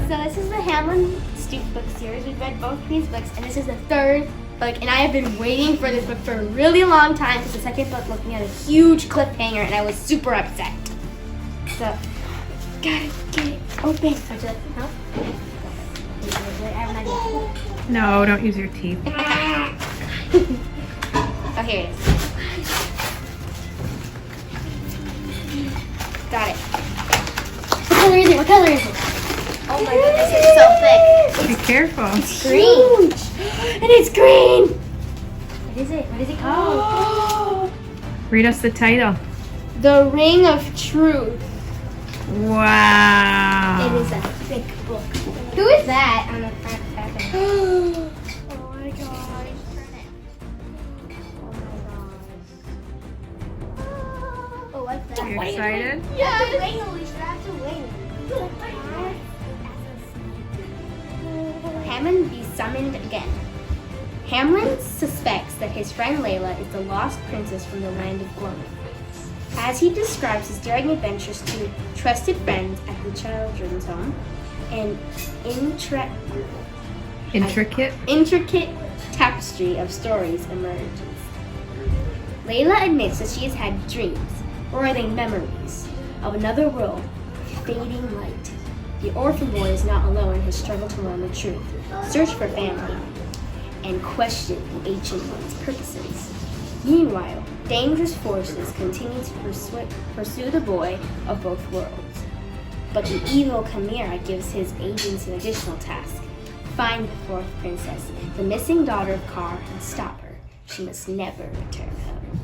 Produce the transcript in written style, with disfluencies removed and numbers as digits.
So this is the Hamlin Stoop book series. We've read both these books, and this is the third book, and I have been waiting for this book for a really long time because the second book looking at a huge cliffhanger, and I was super upset. So, gotta get it open. Would you like some help? No, don't use your teeth. Oh, here it is. Got it. What color is it? What color is it? Oh my goodness, it's so thick. Be careful. It's green. And it's green. What is it? What is it called? Read us the title. The Ring of Truth. Wow. It is a thick book. Who is that on the front cover? Oh my gosh. Oh, what's that? Are you excited? Yeah. We should have to wing. Hamlin be summoned again. Hamlin suspects that his friend Layla is the lost princess from the land of Gloom. As he describes his daring adventures to trusted friends at the children's home, an intricate tapestry of stories emerges. Layla admits that she has had dreams, or are they memories, of another world with fading light. The orphan boy is not alone in his struggle to learn the truth, search for family, and question the ancient one's purposes. Meanwhile, dangerous forces continue to pursue the boy of both worlds. But the evil Chimera gives his agents an additional task: find the fourth princess, the missing daughter of Kar, and stop her. She must never return home.